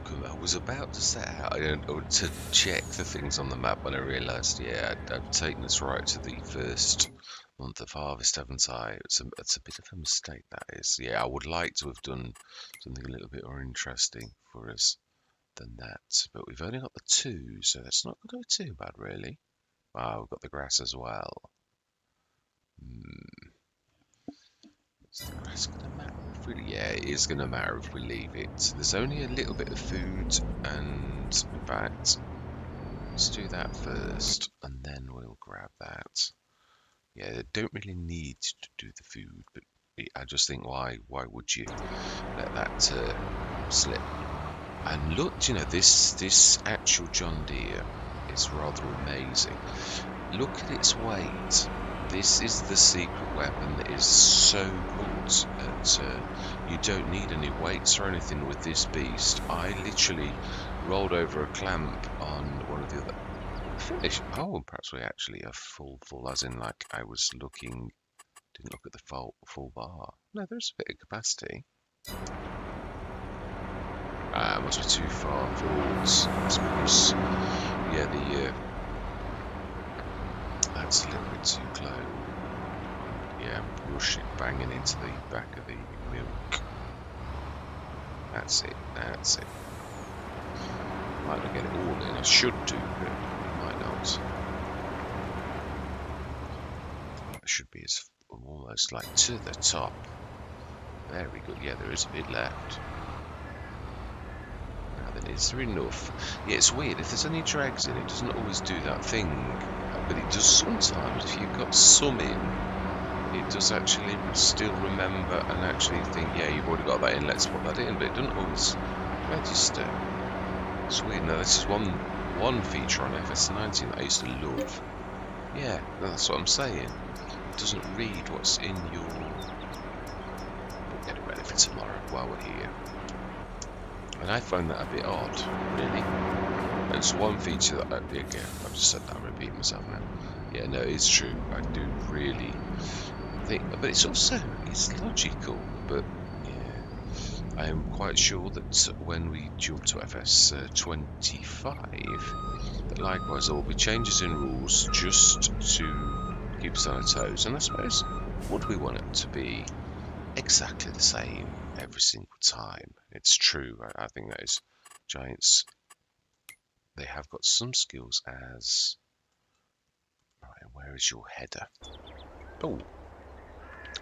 I was about to set out to check the things on the map when I realised, yeah, I've taken us right to the first month of harvest, haven't I? It's a bit of a mistake, that is. Yeah, I would like to have done something a little bit more interesting for us than that, but we've only got the 2, so that's not going to be too bad, really. Ah, we've got the grass as well. Is the grass going to matter if we... Yeah, it is going to matter if we leave it. There's only a little bit of food, and in fact, let's do that first, and then we'll grab that. Yeah, they don't really need to do the food, but I just think, why would you let that slip? And look, you know, this actual John Deere is rather amazing. Look at its weight. This is the secret weapon that is so good at you don't need any weights or anything with this beast. I literally rolled over a clamp on one of the other finish. Oh, perhaps we actually are full, as in like I was looking, didn't look at the full bar. No, there's a bit of capacity. Must be too far forwards. That's because, yeah, that's a little bit too close. Yeah, rushing, banging into the back of the milk. That's it. Might not get it all in. I should do, but I might not. It should be as almost like to the top. Very good. Yeah, there is a bit left. Now then, is there enough? Yeah, it's weird. If there's any drags in, it doesn't always do that thing, but it does sometimes. If you've got some in, it does actually still remember and actually think, yeah, you've already got that in, let's put that in, but it doesn't always register. It's weird. Now, this is one feature on FS19 that I used to love. Yeah, that's what I'm saying. It doesn't read what's in your... We'll get it ready for tomorrow while we're here. And I find that a bit odd, really. And it's one feature that, again, I've just said that, I'm repeating myself now. Yeah, no, it's true. I do really think, but it's also, it's logical, but yeah, I am quite sure that when we jump to FS25, that likewise there will be changes in rules just to keep us on our toes. And I suppose, would we want it to be exactly the same every single time? It's true. I think that is Giants. They have got some skills as... Right, where is your header? Oh,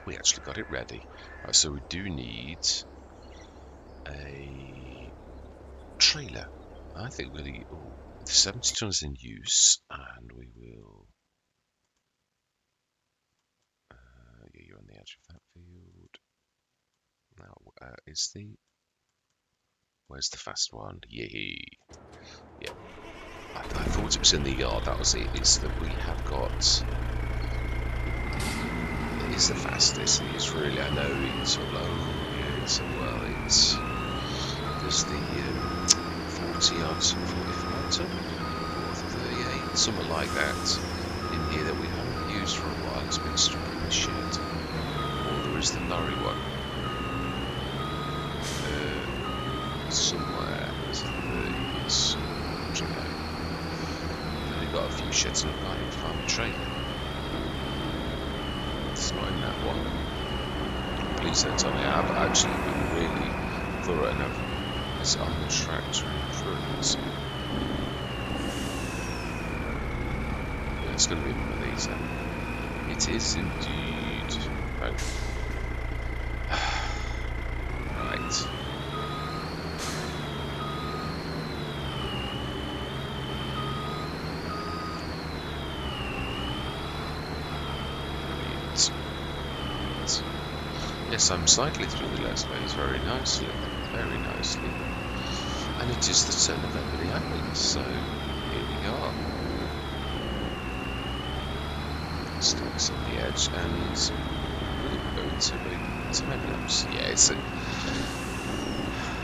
we actually got it ready. Right, so we do need a trailer. I think really, the 70 tons in use, and we will... yeah, you're on the edge of that field. Now, where's the fast one? Yay! Yeah, I thought it was in the yard. That was it. It's that we have got. It is the fastest. It is really. I know it's low. Yeah, it's well. It's there's the 40 odd, 45 or 38, something like that in here that we haven't used for a while. It's been stuck in the shed. Or there is the lorry one. Somewhere. It's 30. It's only got a few sheds and I can't find a trailer. It's not in that one. Please don't tell me. I've actually been really thorough enough. It's on the tractor in front. Yeah, it's going to be one of these then. It is indeed. Right. Right. Yes, I'm cycling through the last phase very nicely, and it is the turn of Ebony Island, so here we are. Stocks on the edge, and we'll go into a time lapse. Yeah,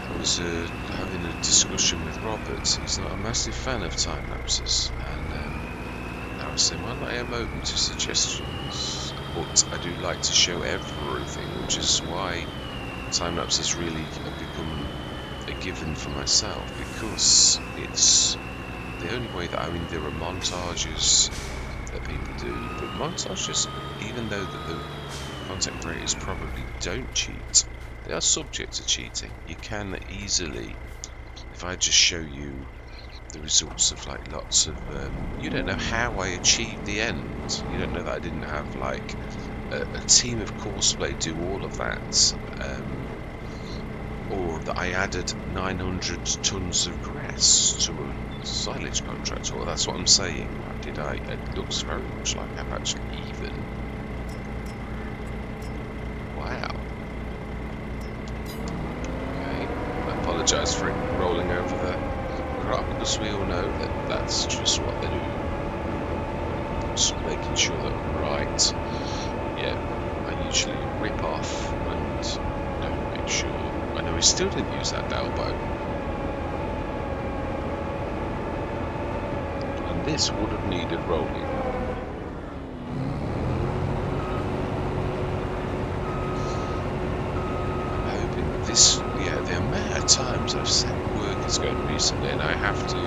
I was having a discussion with Robert. He's not a massive fan of time lapses, and I was saying, well, I am open to suggestions. But I do like to show everything, which is why time lapses really have become a given for myself, because it's the only way that, I mean, there are montages that people do, but montages, even though that the content creators probably don't cheat, they are subject to cheating. You can easily, if I just show you the results of like lots of, you don't know how I achieved the end. You don't know that I didn't have like a team of Courseplay do all of that, or that I added 900 tons of grass to a silage contract. Or that's what I'm saying. Did I? It looks very much like I've actually even. Wow. Okay. I apologise for it rolling over the crop, because we all know that that's just what they do. Just making sure that I'm right. Yeah, I usually rip off and don't make sure. I know we still didn't use that elbow. And this would have needed rolling. I'm hoping that this, yeah, the amount of times I've said work is going recently and I have to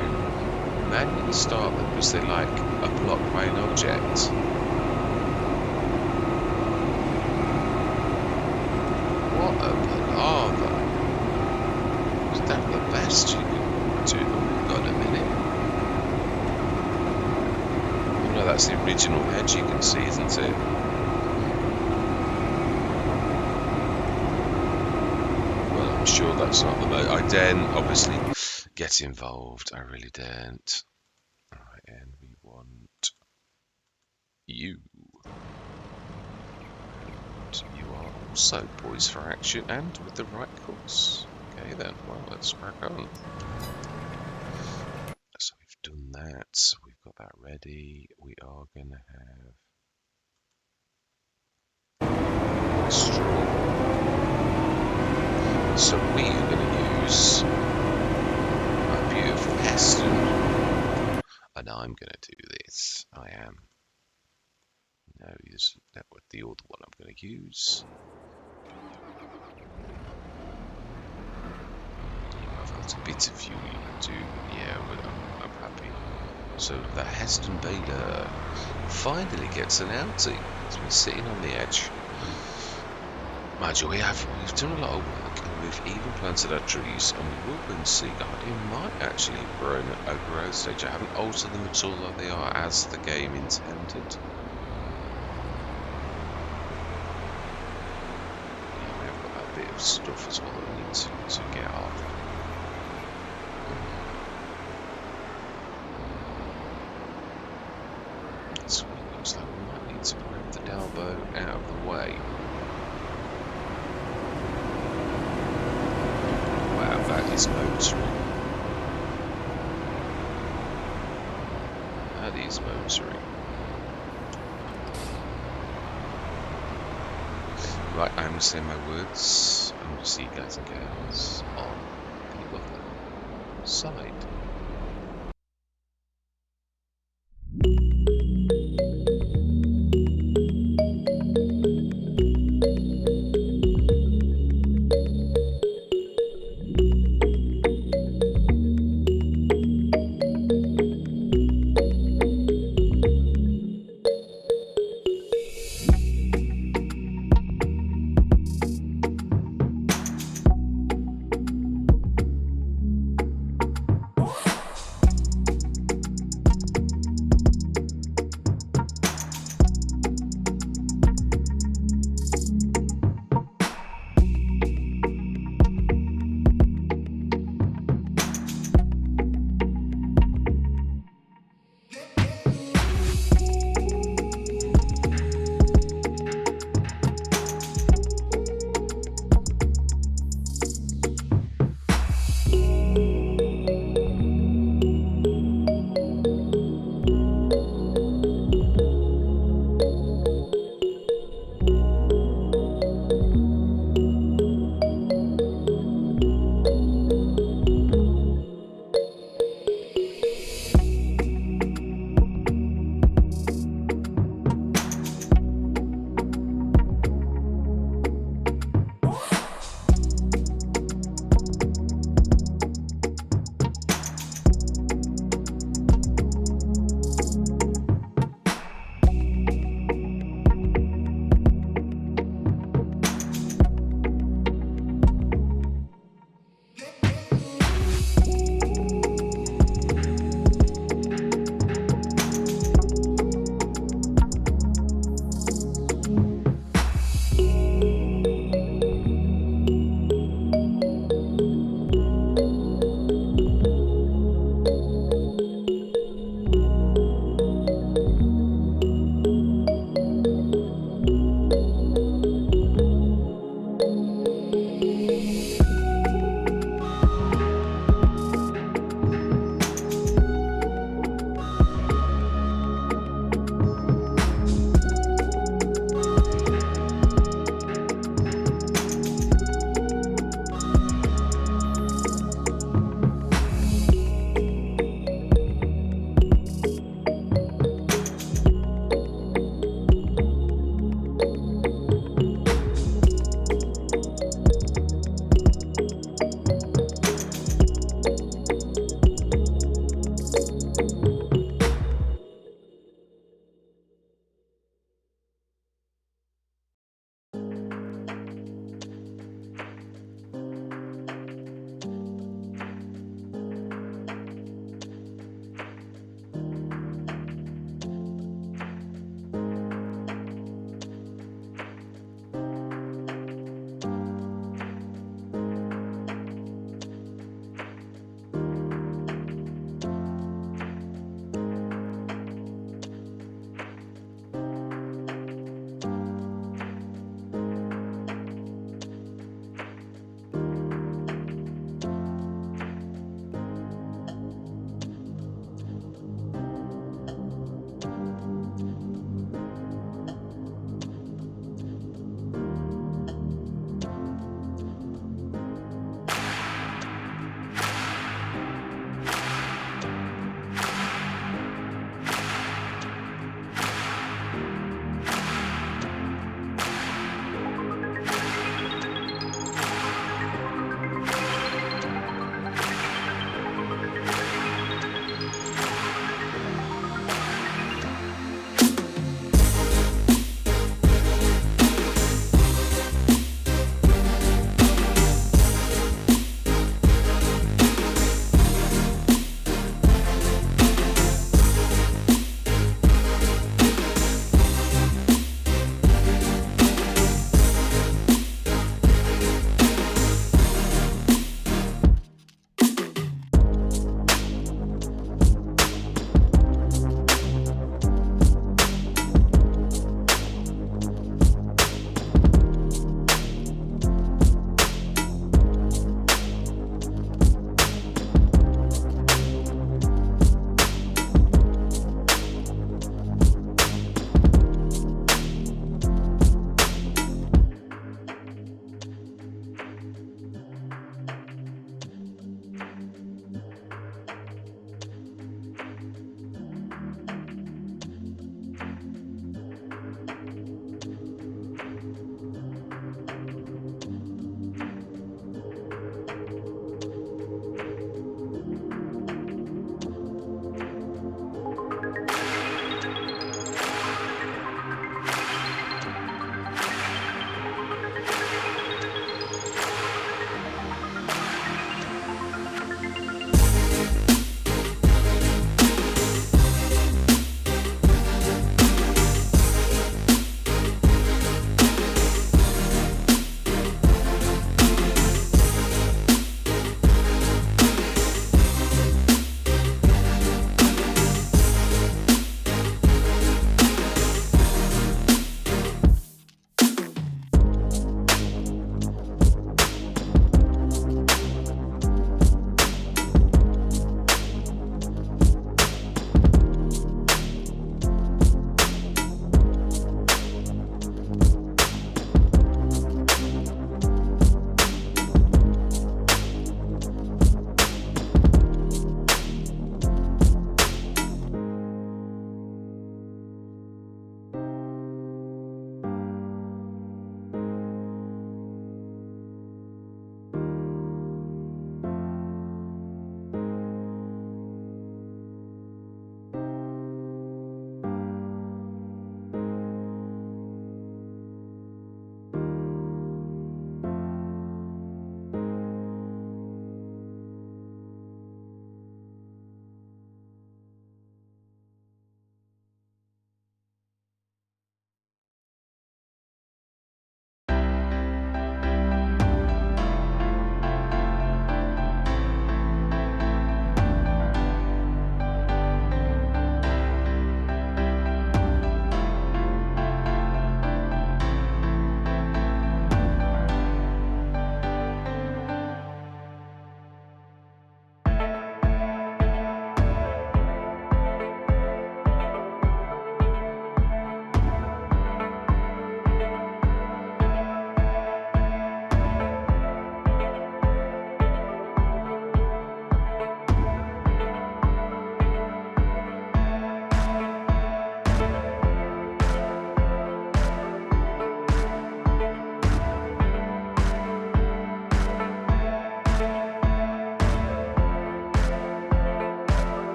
manually start them because they like are blocked by an object. What a palaver. Is that the best you can do? We've got a minute. Oh no, that's the original hedge you can see, isn't it? Well, I'm sure that's not the most. I daren't obviously get involved. I really daren't. Alright, and we want you. You are also poised for action and with the right course. Okay then, well, let's crack on. So we've done that, so we've got that ready. We are going to have straw. So we are going to use our beautiful Heston. And I'm going to do this. I am. No, use that with the other one I'm going to use. I've got a bit of fuel you can do. Yeah, but I'm happy. So the Heston Bader finally gets an outing. It's been sitting on the edge. Mind you, we've done a lot of work, and we've even planted our trees, and we will win Sea Guardian might actually have grown at a growth stage. I haven't altered them at all, though they are as the game intended. Yeah, we have got that bit of stuff as well that we need to get off. So it looks like we might need to grab the Dalbo out of the way. Wow, that is motoring. That is motoring. Right, I'm going to say my words. I'm going to see you guys and girls on the other side.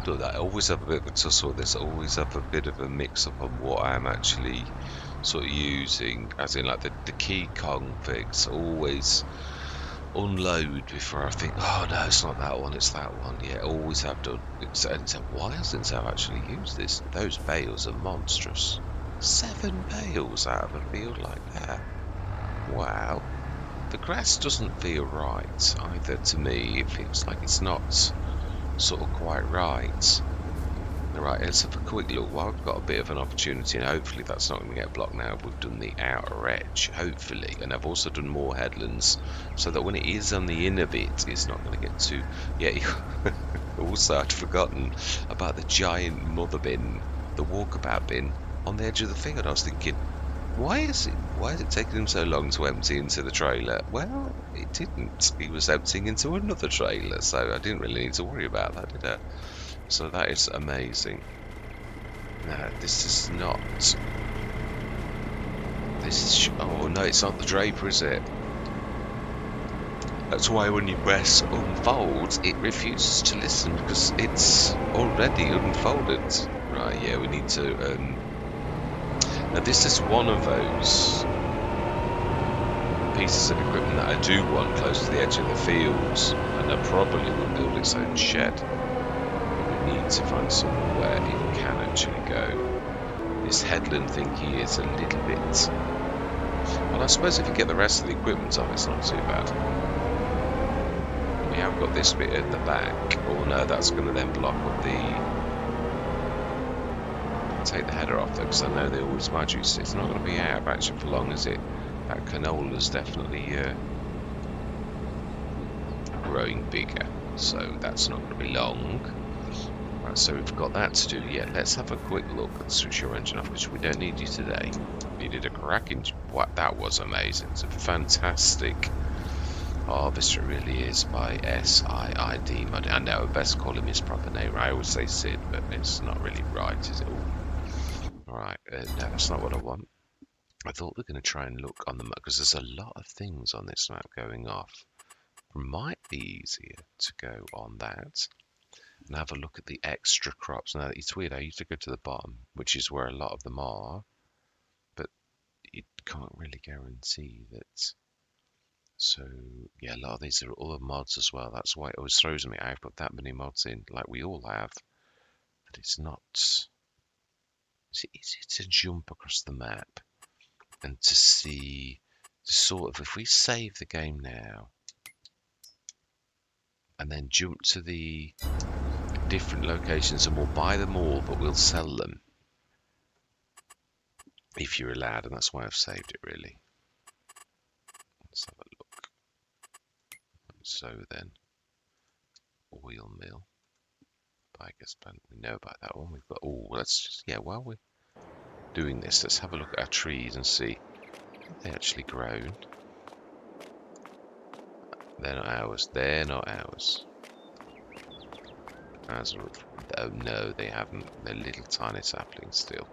do that. I always have a bit of a tussle with this. I always have a bit of a mix-up on what I'm actually sort of using, as in like the key configs. Always unload before I think, oh no, it's not that one, it's that one. Yeah, always have done. And it's a while since I've actually used this. Those bales are monstrous. 7 bales out of a field like that. Wow. The grass doesn't feel right either to me. It feels like it's not sort of quite right. Right, let's have a quick look. Well, we've got a bit of an opportunity, and hopefully that's not going to get blocked now. We've done the outer edge, hopefully, and I've also done more headlands, so that when it is on the inner bit, it's not going to get too... Yeah, also I'd forgotten about the giant mother bin, the walkabout bin, on the edge of the field. I was thinking, why is it taking him so long to empty into the trailer? Well, it didn't. He was emptying into another trailer, so I didn't really need to worry about that, did I? So that is amazing. No, this is not. This is. Oh no, it's not the Draper, is it? That's why when you press unfold, it refuses to listen because it's already unfolded. Right, yeah, we need to. Now this is one of those pieces of equipment that I do want close to the edge of the field, and I probably will build its own shed. We need to find somewhere where it can actually go. This headland thingy is a little bit... Well, I suppose if you get the rest of the equipment off, it's not too bad. We have got this bit at the back. Oh no, that's going to then block up the... Take the header off though, because I know they always produce. It's not going to be out of action for long, is it? That canola's definitely growing bigger, so that's not going to be long. Right, so we've got that to do. Yeah, let's have a quick look and switch your engine off, because we don't need you today. You did a cracking... What, that was amazing. It's a fantastic harvester, it really is, by SIID. I know, I best call him his proper name. I always say Sid, but it's not really right, is it all? Right, no, that's not what I want. I thought we were going to try and look on the map, because there's a lot of things on this map going off. It might be easier to go on that and have a look at the extra crops. Now, it's weird, I used to go to the bottom, which is where a lot of them are, but you can't really guarantee that. So, yeah, a lot of these are other mods as well. That's why it always throws me. I've got that many mods in, like we all have, but it's not... Is it easy to jump across the map and to see sort of, if we save the game now and then jump to the different locations, and we'll buy them all, but we'll sell them if you're allowed, and that's why I've saved it, really. Let's have a look. So then, oil mill, biogas plant, we know about that one. We've got, oh, let's just, yeah, while we're doing this, let's have a look at our trees and see if they actually grown. They're not ours, they're not ours. As oh no, they haven't. They're little tiny saplings still.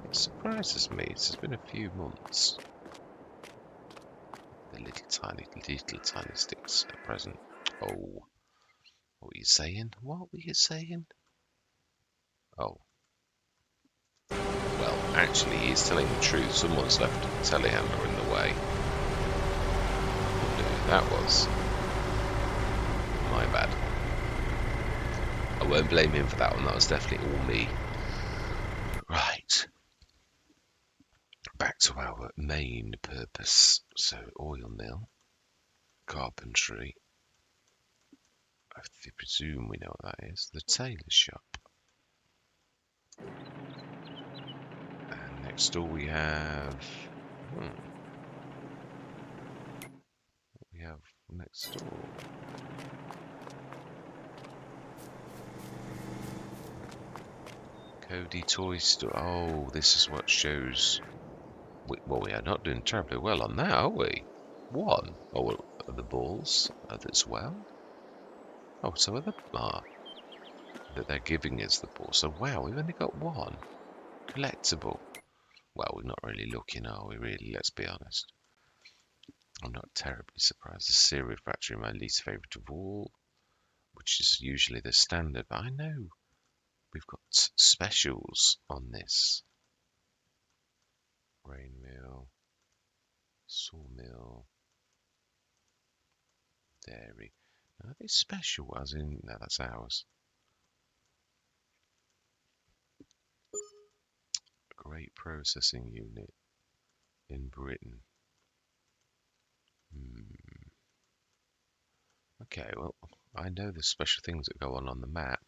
It surprises me. It's been a few months. They're little tiny sticks at present. Oh, what were you saying? What were you saying? Oh, well, actually, he's telling the truth. Someone's left a telehandler in the way. No, that was my bad. I won't blame him for that one. That was definitely all me. Right. Back to our main purpose. So, oil mill, carpentry. I presume we know what that is. The tailor shop. And next door we have... What we have next door? Cody Toy Store. Oh, this is what shows... Well, we are not doing terribly well on that, are we? One. Oh, well, are the balls as well? Oh, so are the... that they're giving us the ball. So, wow, we've only got one. Collectible. Well, we're not really looking, are we, really? Let's be honest. I'm not terribly surprised. The cereal factory, my least favourite of all, which is usually the standard. But I know We've got specials on this. Grain mill, sawmill, dairy. Now, are they special as in... No, that's ours. Great processing unit in Britain. Okay, well, I know there's special things that go on the map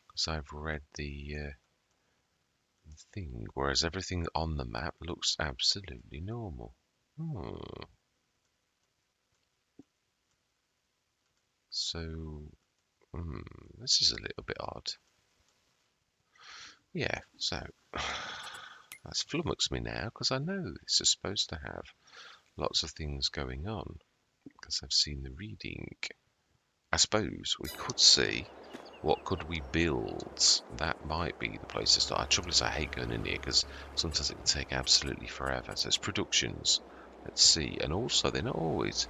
because I've read the thing, whereas everything on the map looks absolutely normal. So, this is a little bit odd. Yeah, so that's flummoxed me now because I know this is supposed to have lots of things going on because I've seen the reading. I suppose we could see what could we build. That might be the place to start. The trouble is I hate going in here because sometimes it can take absolutely forever. So it's productions. Let's see. And also they're not always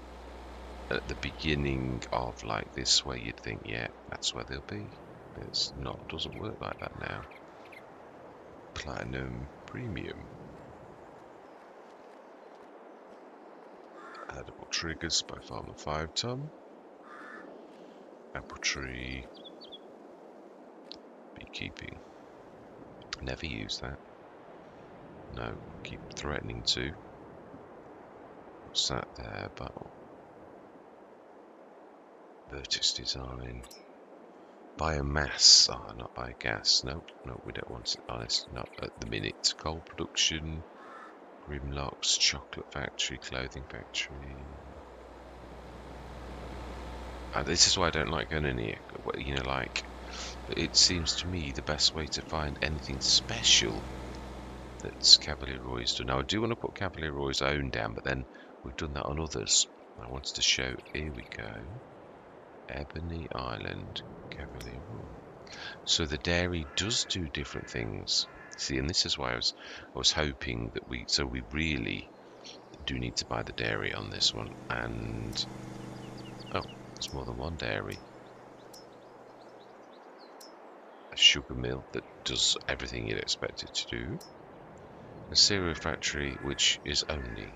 at the beginning of like this where you'd think, yeah, that's where they'll be. It's not, doesn't work like that now. Platinum Premium. Edible triggers by Farmer 5 ton. Apple tree. Beekeeping. Never use that. No, keep threatening to. What's that there? Battle. Vertex design. Biomass. Oh, not biogas. No, we don't want it. Honest, not at the minute. Coal production. Grimlocks. Chocolate factory. Clothing factory. This is why I don't like going in here. You know, like, it seems to me the best way to find anything special that's Cavalier Roy's done. Now, I do want to put Cavalier Roy's own down, but then we've done that on others. I wanted to show, here we go, Ebony Island, Cavalier Roy. So the dairy does do different things. See, and this is why I was hoping that we really do need to buy the dairy on this one. And, oh, there's more than one dairy. A sugar mill that does everything you'd expect it to do. A cereal factory, which is only...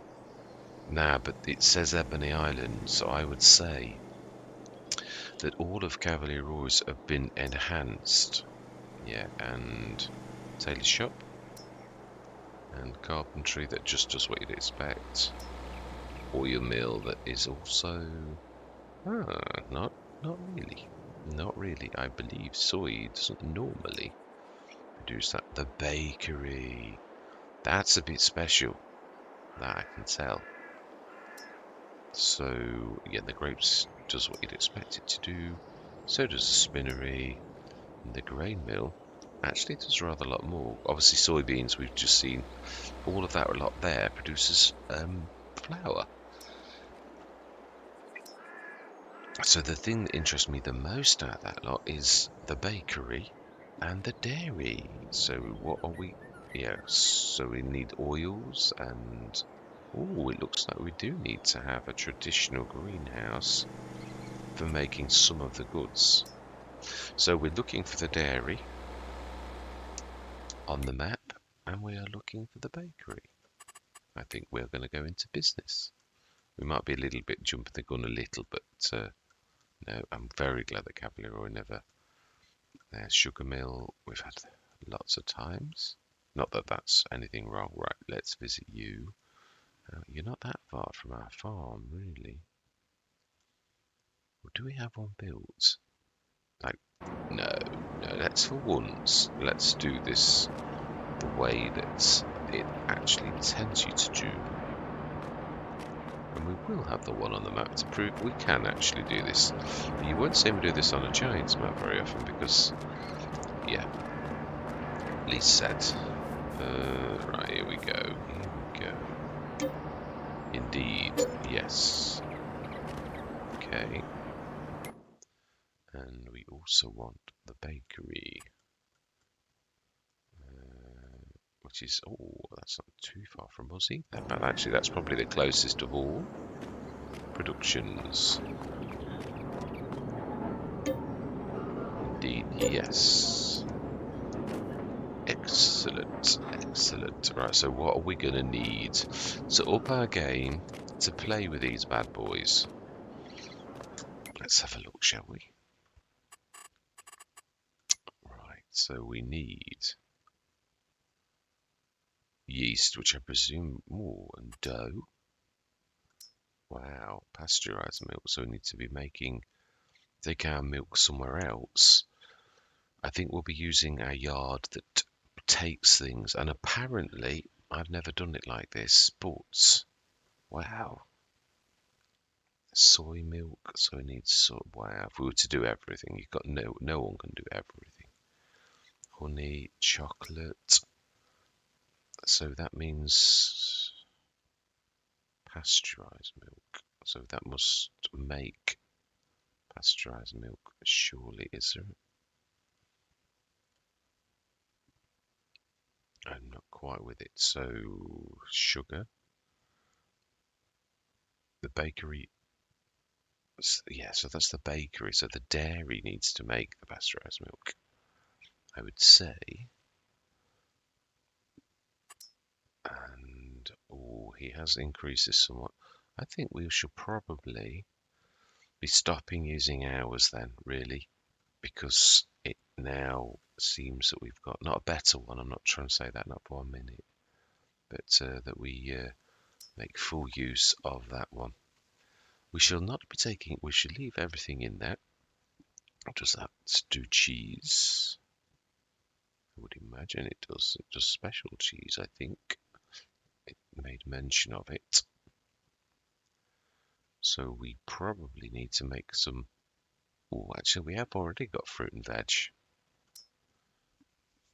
Nah, but it says Ebony Island, so I would say that all of Cavalier Roy's have been enhanced. Yeah, and tailor shop. And carpentry that just does what you'd expect. Oil mill that is also... not really. Not really. I believe soy doesn't normally produce that. The bakery. That's a bit special. That I can tell. So, yeah, the grapes does what you'd expect it to do. So does the spinnery. And the grain mill actually does rather a lot more. Obviously, soybeans, we've just seen. All of that a lot there produces flour. So the thing that interests me the most out of that lot is the bakery and the dairy. So what are we... Yeah, so we need oils and... Oh, it looks like we do need to have a traditional greenhouse for making some of the goods. So we're looking for the dairy on the map, and we are looking for the bakery. I think we're going to go into business. We might be a little bit jumping the gun a little, but no, I'm very glad that Cavalier Roy never... There's sugar mill. We've had lots of times. Not that that's anything wrong. Right, let's visit you. You're not that far from our farm, really. Or do we have one built? Like, no, let's for once, let's do this the way that it actually intends you to do. And we will have the one on the map to prove we can actually do this. But you won't see me do this on a Giants map very often because, yeah, Lee said. Right, here we go. Indeed, yes. Okay. And we also want the bakery. Which is, oh, that's not too far from us either. But actually, that's probably the closest of all. Productions. Indeed, yes. Excellent, excellent. Right, so what are we going to need to up our game to play with these bad boys? Let's have a look, shall we? Right, so we need yeast, which I presume, and dough. Wow, pasteurized milk. So we need to be take our milk somewhere else. I think we'll be using our yard that takes things, and apparently I've never done it like this, but wow. Soy milk, so we need wow, if we were to do everything, you've got no one can do everything. Honey, chocolate, so that means pasteurized milk. So that must make pasteurized milk, surely, is there? I'm not quite with it. So sugar, the bakery, yeah, so that's the bakery. So the dairy needs to make the pasteurized milk, I would say. And oh, he has increased this somewhat. I think we should probably be stopping using ours then, really, because it now seems that we've got not a better one. I'm not trying to say that, not for 1 minute, but that we make full use of that one. We shall not be taking. We should leave everything in there. Does that do cheese? I would imagine it does. It does special cheese, I think. It made mention of it. So we probably need to make some. Oh, actually, we have already got fruit and veg.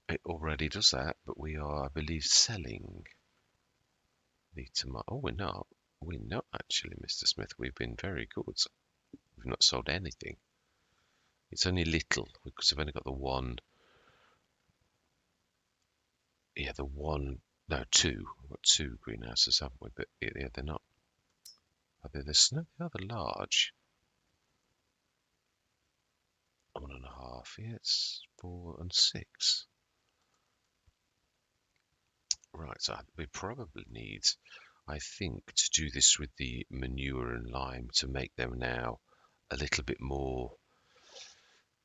It already does that, but we are, I believe, selling the tomato. Oh, we're not. We're not actually, Mr. Smith. We've been very good. We've not sold anything. It's only little because we've only got the one. Yeah, the one. No, two. We've got two greenhouses, haven't we? But yeah, they're not. Are they the snow? They are the large. 1.5. Yeah, it's 4 and 6. Right, so we probably need, I think, to do this with the manure and lime to make them now a little bit more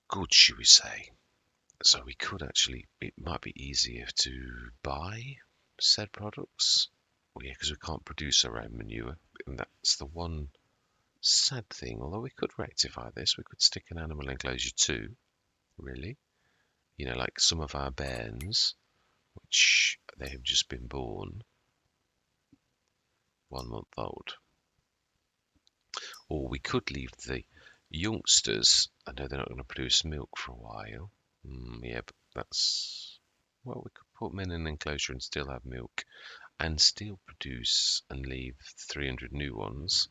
good, should we say. So we could actually, it might be easier to buy said products. Well, yeah, because we can't produce our own manure. And that's the one sad thing. Although we could rectify this, we could stick an animal enclosure too, really. You know, like some of our bairns, which they have just been born 1 month old. Or we could leave the youngsters. I know they're not going to produce milk for a while. Yeah, but that's... Well, we could put them in an enclosure and still have milk and still produce and leave 300 new ones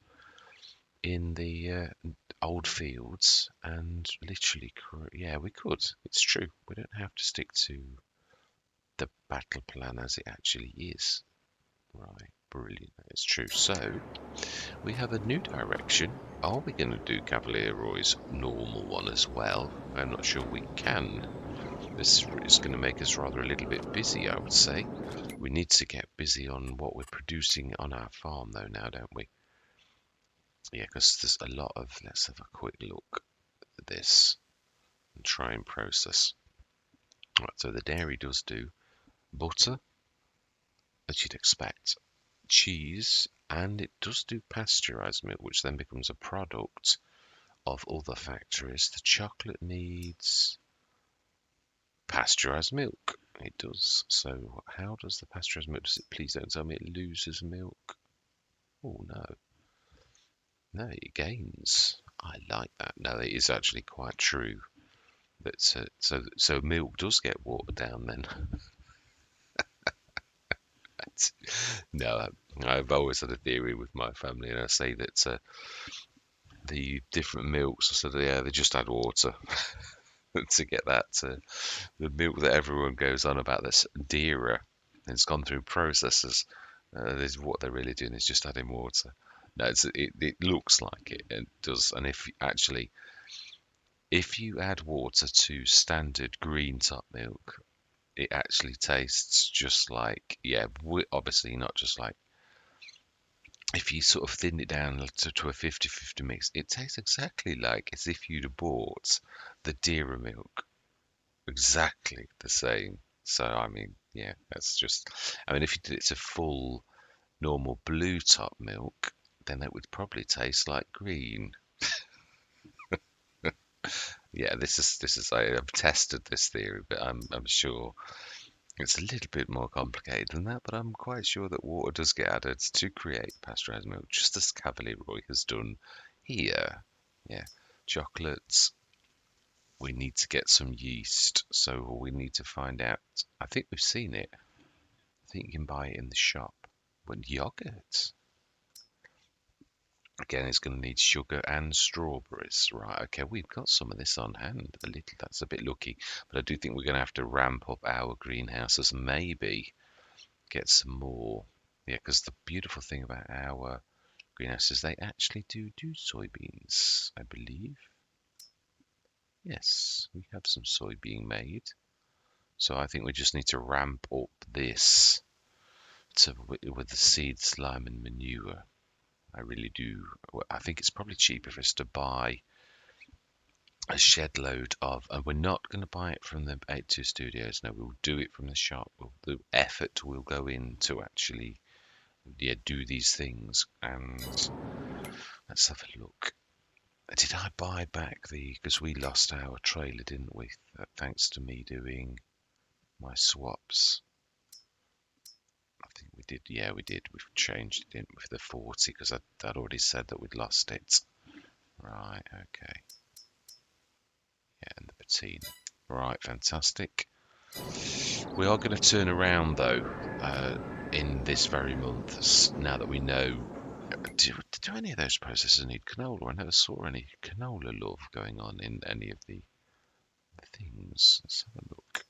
in the old fields and literally, yeah, we could. It's true. We don't have to stick to the battle plan as it actually is. Right, brilliant. It's true. So, we have a new direction. Are we going to do Cavalier Roy's normal one as well? I'm not sure we can. This is going to make us rather a little bit busy, I would say. We need to get busy on what we're producing on our farm, though, now, don't we? Yeah, because there's a lot of. Let's have a quick look at this and try and process. Right, so the dairy does do butter, as you'd expect, cheese, and it does do pasteurized milk, which then becomes a product of other factories. The chocolate needs pasteurized milk. It does. So how does the pasteurized milk, does it, please don't tell me it loses milk. Oh no. No, it gains. I like that. No, it is actually quite true. That so milk does get watered down then. No, I've always had a theory with my family, and I say that the different milks, so yeah, they just add water to get that the milk that everyone goes on about this dearer. It's gone through processes. Is what they're really doing is just adding water. No, it looks like it does. And if you add water to standard green top milk, it actually tastes just like, yeah, obviously not just like, if you sort of thin it down to a 50-50 mix, it tastes exactly like as if you'd have bought the dearer milk, exactly the same. So, I mean, yeah, that's just, I mean, if you did it to full normal blue top milk, then it would probably taste like green. Yeah, this is I've tested this theory, but I'm sure it's a little bit more complicated than that, but I'm quite sure that water does get added to create pasteurized milk, just as Cavalier Roy has done here. Yeah, chocolates. We need to get some yeast, so we need to find out. I think we've seen it. I think you can buy it in the shop. But yogurt. Again, it's going to need sugar and strawberries. Right, okay, we've got some of this on hand. A little, that's a bit lucky. But I do think we're going to have to ramp up our greenhouses, maybe get some more. Yeah, because the beautiful thing about our greenhouses, they actually do soybeans, I believe. Yes, we have some soy being made. So I think we just need to ramp up this to with the seed, slime, and manure. I really do. I think it's probably cheaper for us to buy a shed load of, and we're not going to buy it from the 82 Studios. No, we'll do it from the shop. The effort will go in to actually, yeah, do these things. And let's have a look. Did I buy back because we lost our trailer, didn't we? Thanks to me doing my swaps. I think we did. Yeah, we did. We've changed it in with the 40 because I'd already said that we'd lost it. Right. Okay. Yeah, and the patina. Right. Fantastic. We are going to turn around though in this very month. Now that we know, do any of those processes need canola? I never saw any canola love going on in any of the things. Let's have a look.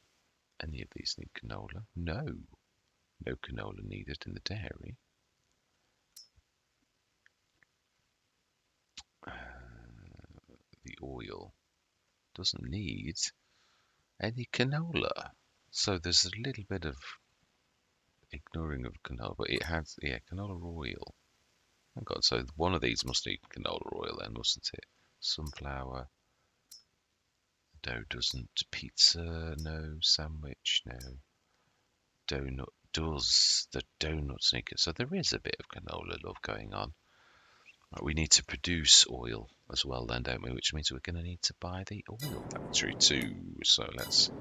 Any of these need canola? No. No canola needed in the dairy. The oil doesn't need any canola. So there's a little bit of ignoring of canola, but it has, yeah, canola oil. Oh God, so one of these must need canola oil then, mustn't it? Sunflower. Dough doesn't. Pizza, no. Sandwich, no. Donut does. The donuts need it. So there is a bit of canola love going on. Right, we need to produce oil as well then, don't we? Which means we're going to need to buy the oil factory too. So let's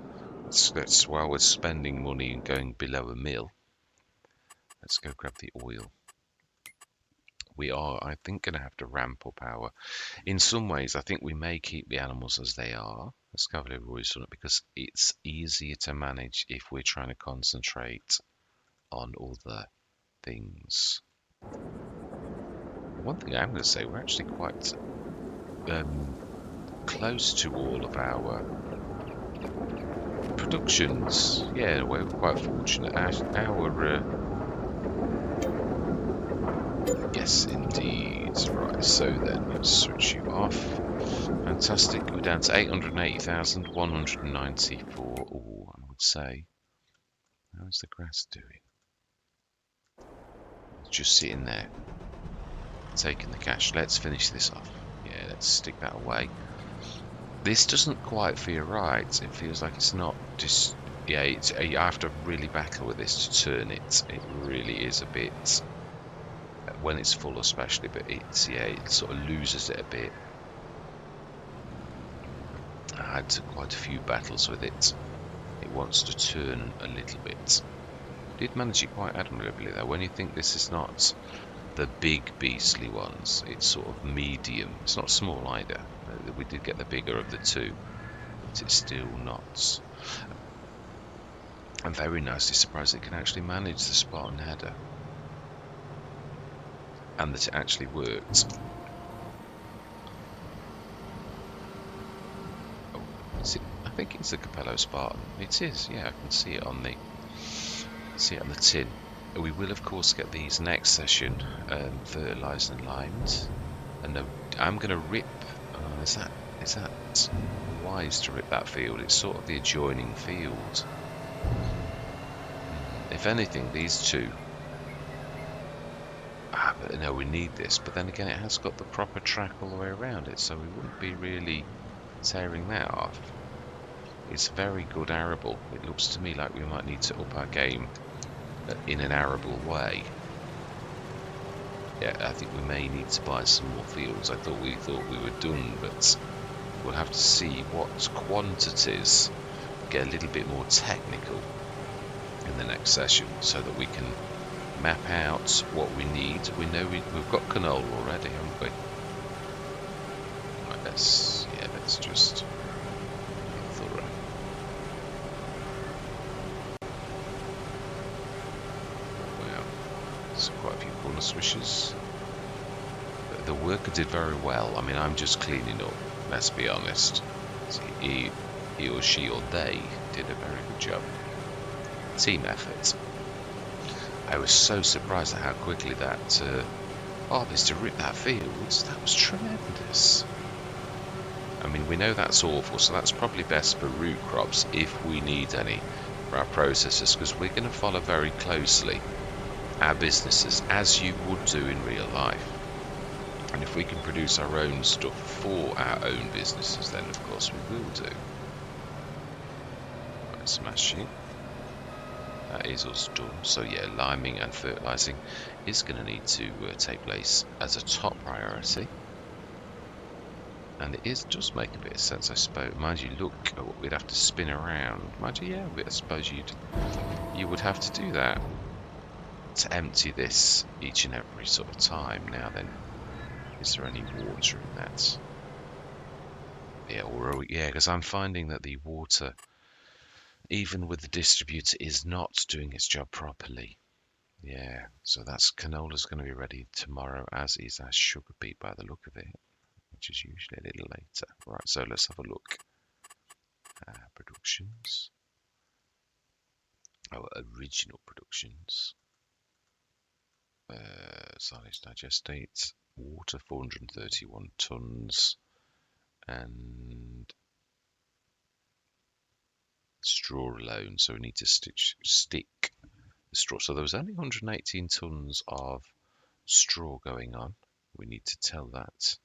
while we're spending money and going below a mill, let's go grab the oil. We are, I think, going to have to ramp up our. In some ways, I think we may keep the animals as they are, as Cavalier Roy's done it, because it's easier to manage if we're trying to concentrate on other things. One thing I'm going to say, we're actually quite close to all of our productions. Yeah, we're quite fortunate. Yes, indeed. Right, so then let's switch you off. Fantastic. We're down to 880,194. Oh, I would say. How's the grass doing? Just sitting there, taking the cash. Let's finish this off. Yeah, let's stick that away. This doesn't quite feel right. It feels like it's not just. Yeah, you have to really battle with this to turn it. It really is a bit. When it's full especially, but it's, yeah, it sort of loses it a bit. I had quite a few battles with it. It wants to turn a little bit. Did manage it quite admirably though. When you think this is not the big beastly ones, it's sort of medium. It's not small either. We did get the bigger of the two, but it's still not. I'm very nicely surprised it can actually manage the Spartan header. And that it actually worked. Oh, is it? I think it's a Capello Spartan. It is, yeah. I can see it on the tin. We will of course get these next session fertilised and limed. And I'm going to rip. Is that wise to rip that field? It's sort of the adjoining field. If anything, these two. But no, we need this. But then again, it has got the proper track all the way around it, so we wouldn't be really tearing that off. It's very good arable. It looks to me like we might need to up our game in an arable way. Yeah, I think we may need to buy some more fields. I thought we were done, but we'll have to see what quantities get a little bit more technical in the next session, so that we can map out what we need. We know we've got canola already, haven't we? Right, let's just be thorough. Wow, there's quite a few corner swishes. The worker did very well. I mean, I'm just cleaning up, let's be honest. So he or she or they did a very good job. Team effort. I was so surprised at how quickly that harvester ripped that field. That was tremendous. I mean, we know that's awful, so that's probably best for root crops if we need any for our processors, because we're going to follow very closely our businesses, as you would do in real life. And if we can produce our own stuff for our own businesses, then of course we will do. Right, smashing. That is us done. So yeah, liming and fertilising is going to need to take place as a top priority. And it does make a bit of sense, I suppose. Mind you, look at what we'd have to spin around. Mind you, yeah, I suppose you would have to do that to empty this each and every sort of time. Now then, is there any water in that? Yeah, because I'm finding that the water, even with the distributor, is not doing its job properly. Yeah, so that's canola's going to be ready tomorrow, as is our sugar beet by the look of it, which is usually a little later. Right, so let's have a look. Productions. Our original productions. Silage digestate. Water 431 tons. And straw alone, so we need to stick the straw. So there was only 118 tons of straw going on. We need to tell that.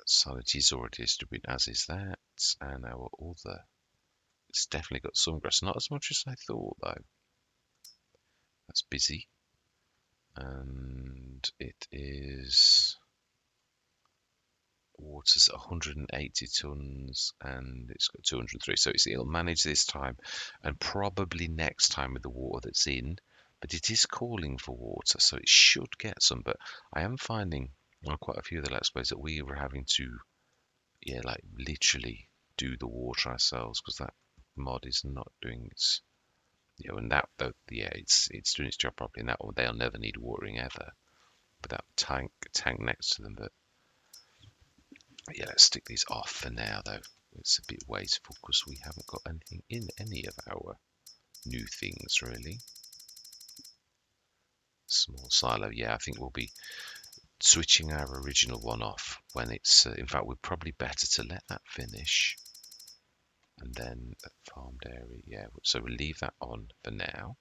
Silage is already distributed, as is that, and our other. It's definitely got some grass, not as much as I thought though. That's busy, and it is. Water's 180 tons and it's got 203, so it'll manage this time and probably next time with the water that's in, but it is calling for water, so it should get some. But I am finding on quite a few of the let's plays that we were having to like literally do the water ourselves, because that mod is not doing its and that though it's doing its job properly, and that one they'll never need watering ever with that tank next to them. But yeah, let's stick these off for now, though. It's a bit wasteful because we haven't got anything in any of our new things, really. Small silo, yeah, I think we'll be switching our original one off when it's... in fact, we're probably better to let that finish. And then farmed area, yeah. So we'll leave that on for now.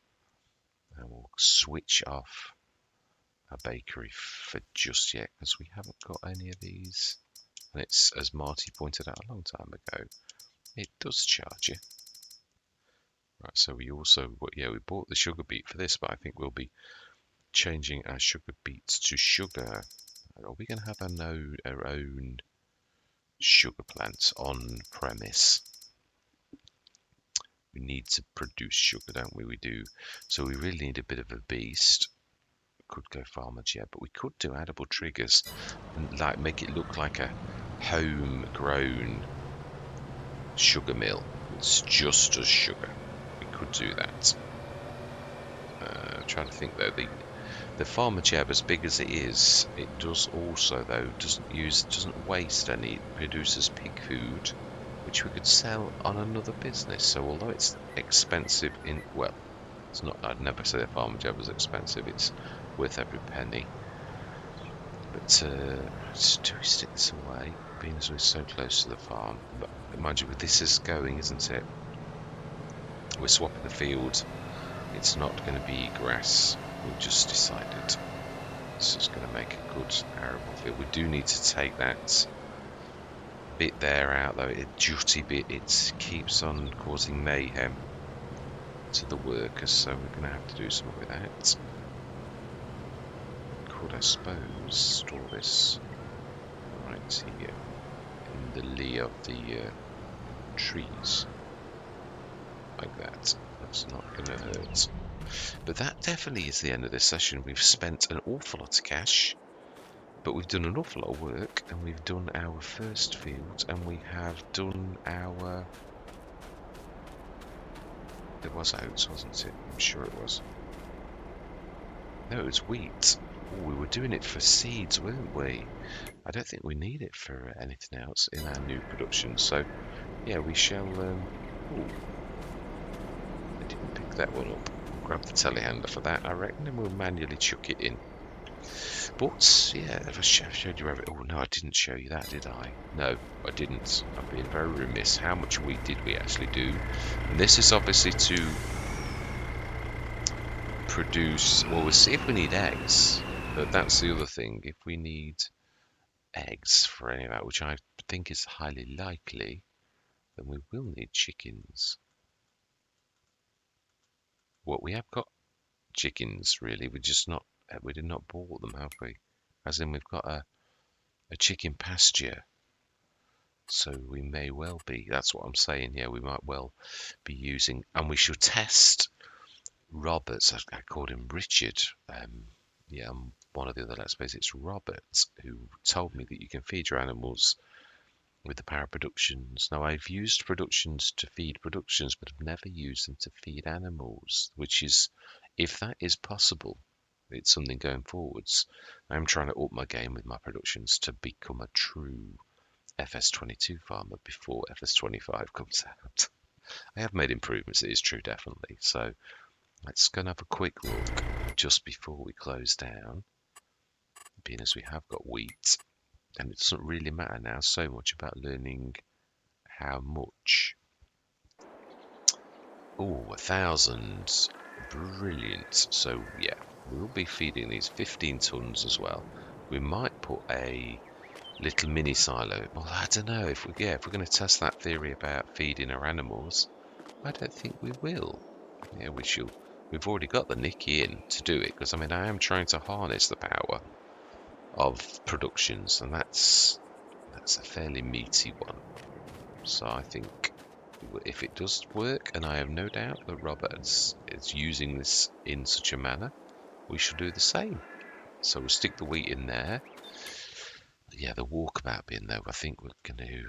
And we'll switch off our bakery for just yet, because we haven't got any of these. And it's, as Marty pointed out a long time ago, it does charge you. Right, so we also, we bought the sugar beet for this, but I think we'll be changing our sugar beets to sugar. Are we going to have our own sugar plants on premise? We need to produce sugar, don't we? We do. So we really need a bit of a beast. Could go farmers, yeah, but we could do edible triggers and like make it look like a homegrown sugar mill. It's just as sugar. We could do that. I'm trying to think though, the farmer jab, as big as it is, it does also though doesn't waste any. It produces pig food, which we could sell on another business. So although it's expensive it's not. I'd never say the farmer jab was expensive. It's worth every penny. But do we stick this away, being as we're so close to the farm? But mind you, this is going, isn't it? We're swapping the field It's not going to be grass. We've just decided. It's just going to make a good arable field. We do need to take that bit there out, though. A jutty bit. It keeps on causing mayhem to the workers, so we're going to have to do something with that. Could, I suppose, store this right here in the lee of the trees, like that. That's not going to hurt. But that definitely is the end of this session. We've spent an awful lot of cash, but we've done an awful lot of work, and we've done our first field, and we have done our... It was oats, wasn't it? I'm sure it was. No, it was wheat. Oh, we were doing it for seeds, weren't we? I don't think we need it for anything else in our new production. So, yeah, we shall... Oh, I didn't pick that one up. We'll grab the telehandler for that, I reckon, and we'll manually chuck it in. But, yeah, if I showed you everything... Oh, no, I didn't show you that, did I? No, I didn't. I've been very remiss. How much wheat did we actually do? And this is obviously to produce... Well, we'll see if we need eggs. But that's the other thing. If we need eggs for any of that, which I think is highly likely, then we will need chickens. What, we have got chickens, really. We did not bought them, have we? As in, we've got a chicken pasture. So we may well be, that's what I'm saying here, we might well be using, and we should test Roberts. I called him Richard. Yeah, one of the other Let's Plays, it's Robert, who told me that you can feed your animals with the power productions. Now, I've used productions to feed productions, but I've never used them to feed animals, which is, if that is possible, it's something going forwards. I'm trying to up my game with my productions to become a true FS22 farmer before FS25 comes out. I have made improvements, it is true, definitely. So let's go and have a quick look just before we close down, being as we have got wheat. And it doesn't really matter now so much about learning how much. Oh, 1,000. Brilliant. So, yeah, we'll be feeding these 15 tons as well. We might put a little mini silo. Well, I don't know. If we're going to test that theory about feeding our animals, I don't think we will. Yeah, we shall. We've already got the Nicky in to do it, because, I mean, I am trying to harness the power of productions, and that's a fairly meaty one. So I think if it does work, and I have no doubt that Robert is using this in such a manner, we shall do the same. So we'll stick the wheat in there. Yeah, the walkabout bin though, I think we're going to,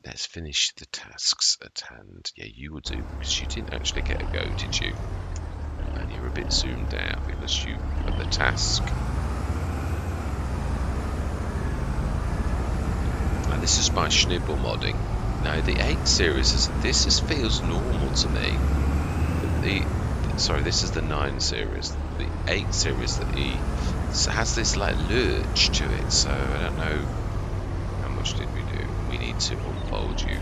let's finish the tasks at hand. Yeah, you will do, because you didn't actually get a go, did you? And you're a bit zoomed out because you had the task. And this is my Schnibble modding. Now the 8 series feels normal to me. Sorry, this is the 9 series. The 8 series that has this like lurch to it. So I don't know how much did we do. We need to upload you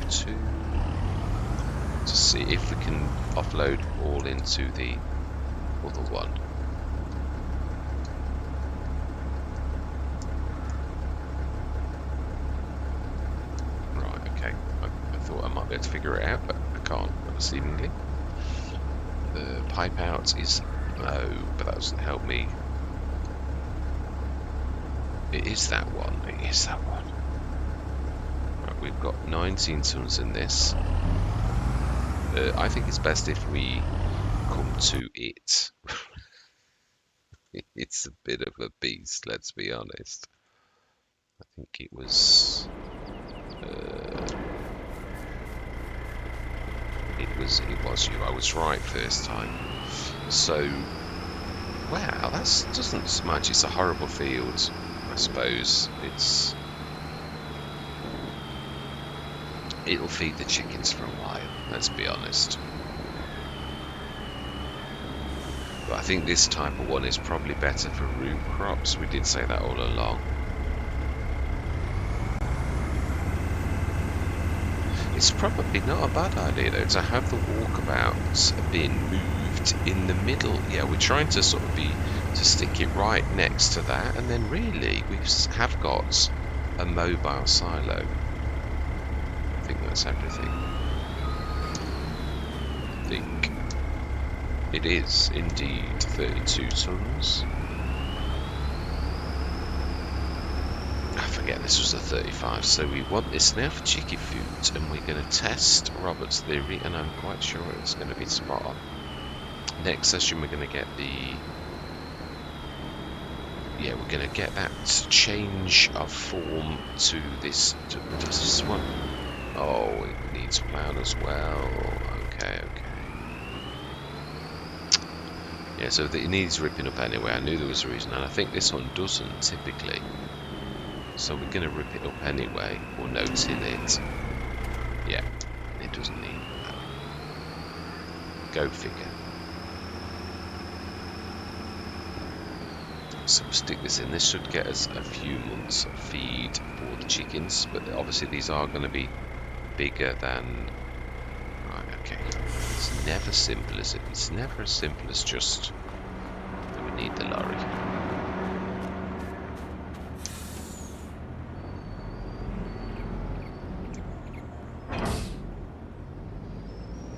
to see if we can offload all into the other one. I might be able to figure it out, but I can't, seemingly. The pipe out is low, but that doesn't help me. It is that one. It is that one. Right, we've got 19 tons in this. I think it's best if we come to it. It's a bit of a beast, let's be honest. I think it was... It was you. I was right first time. So, wow, that doesn't so much. It's a horrible field, I suppose. It'll feed the chickens for a while. Let's be honest. But I think this type of one is probably better for root crops. We did say that all along. It's probably not a bad idea though to have the walkabout bin moved right in the middle. Yeah, we're trying to sort of to stick it right next to that, and then really we have got a mobile silo. I think that's everything. I think it is indeed 32 tons. I forget this was a 35, so we want this now for chicken food, and we're going to test Robert's theory, and I'm quite sure it's going to be spot on. Next session we're going to get we're going to get that change of form to this. Does this one? Oh, it needs ploughed as well. Okay. Yeah, so it needs ripping up anyway. I knew there was a reason, and I think this one doesn't typically. So we're going to rip it up anyway, or no-till it. Yeah, it doesn't need that. Go figure. So we'll stick this in. This should get us a few months of feed for the chickens, but obviously these are going to be bigger than... Right, okay. It's never simple, is it? It's never as simple as just... We need the lorry.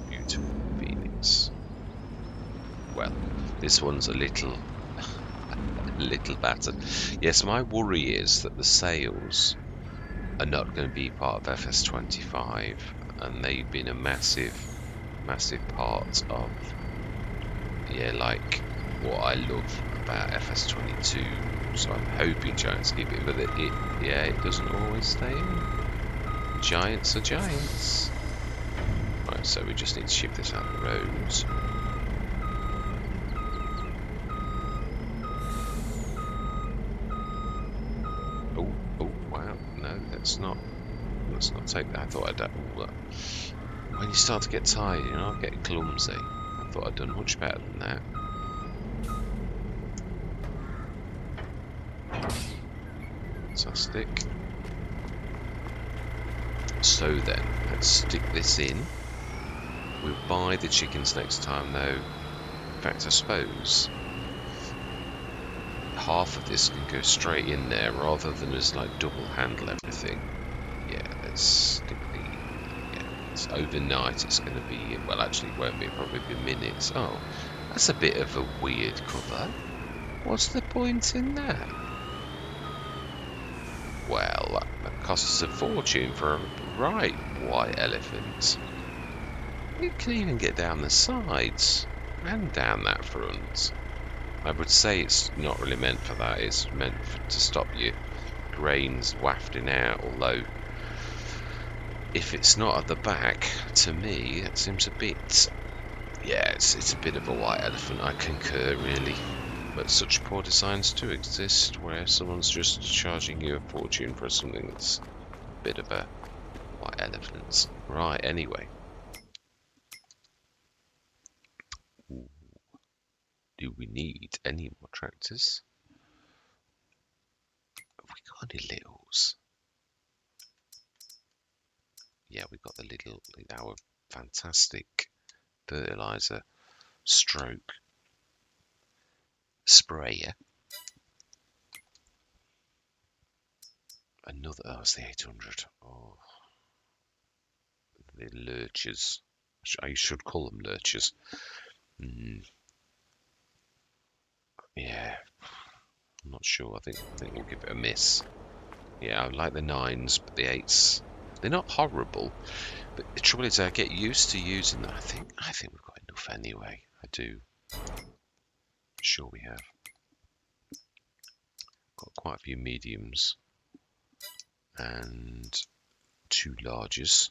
Beautiful Phoenix. Well, this one's a little battered. Yes, my worry is that the sales are not going to be part of FS25, and they've been a massive part of, like what I love about FS22. So I'm hoping Giants keep it, but it doesn't always stay in. Giants are giants. Right, so we just need to ship this out the roads. Oh, wow. No, let's not take that. I thought I'd when you start to get tired, I'm getting clumsy. I thought I'd done much better than that. Fantastic. So then, let's stick this in. We'll buy the chickens next time, though. In fact, I suppose half of this can go straight in there rather than as like double handle everything. Yeah, let's stick it's overnight. It's going to be, well, actually it won't be, it'll probably be minutes. Oh, that's a bit of a weird cover. What's the point in that? Well, that costs a fortune for a right white elephant. You can even get down the sides and down that front. I would say it's not really meant for that. It's meant to stop your grains wafting out, although if it's not at the back, to me, that seems a bit... Yeah, it's a bit of a white elephant, I concur, really. But such poor designs do exist, where someone's just charging you a fortune for something that's a bit of a white elephant. Right, anyway. Ooh. Do we need any more tractors? Have we got any littles? Yeah, we've got the little, our fantastic fertilizer stroke sprayer. Another, oh, it's the 800. Oh, the lurchers. I should call them lurchers. Yeah, I'm not sure. I think we'll give it a miss. Yeah, I like the 9s, but the 8s, they're not horrible. But the trouble is, I get used to using them. I think we've got enough anyway. I do. Sure we have. Got quite a few mediums and 2 larges,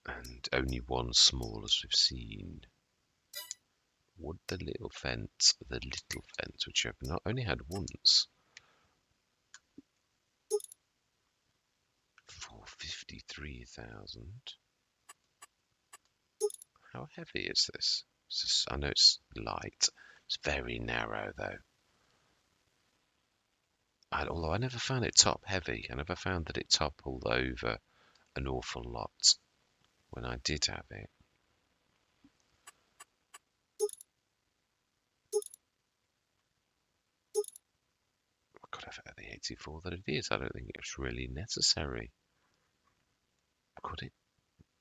and only 1 small, as we've seen. Would the little fence, which I've not only had once, for 53,000. How heavy is this? I know it's light. It's very narrow though. Although I never found it top heavy. I never found that it toppled over an awful lot when I did have it. the 84 that it is. I don't think it's really necessary. Could it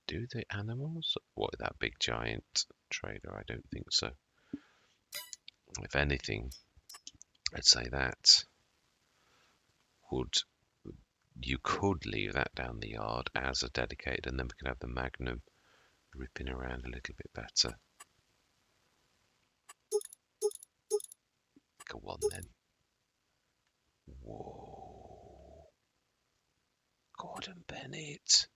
do the animals? What, that big giant trader? I don't think so. If anything, I'd say that you could leave that down the yard as a dedicated, and then we can have the Magnum ripping around a little bit better. Go on then. Whoa. Gordon Bennett.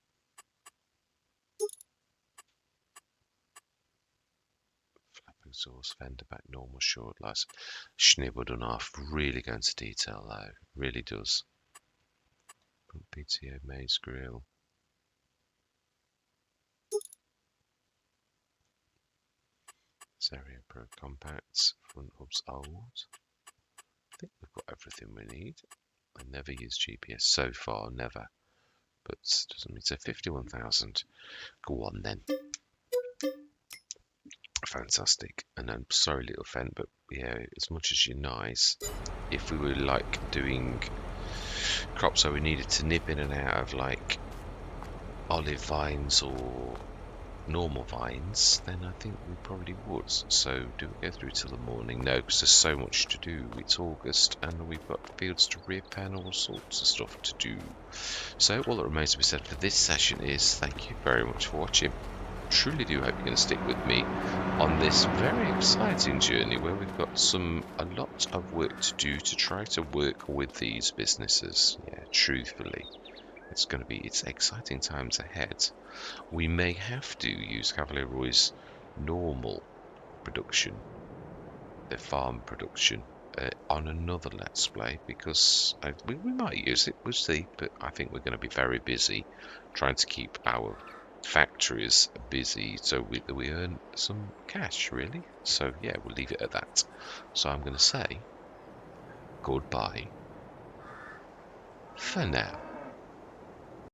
Flap exhaust, fender back, normal short lights. Schnibbled enough. Really going to detail though. Really does. PTO maze grill. Stereo Pro compacts. Front hubs old. I think we've got everything we need. I never used GPS so far, never. But doesn't mean so 51,000. Go on then. Fantastic. And I'm sorry, little Fen, but yeah, as much as you're nice, if we were like doing crops, so we needed to nip in and out of like olive vines or normal vines, then I think we probably would. So do we go through till the morning? No, because there's so much to do. It's August and we've got fields to rip and all sorts of stuff to do. So all that remains to be said for this session is thank you very much for watching. Truly do hope you're going to stick with me on this very exciting journey where we've got a lot of work to do to try to work with these businesses. Yeah, truthfully, it's exciting times ahead. We may have to use Cavalier Roy's normal production, their farm production, on another Let's Play because we might use it, we'll see, but I think we're going to be very busy trying to keep our factories busy so we earn some cash, really. So yeah, we'll leave it at that. So I'm going to say goodbye for now.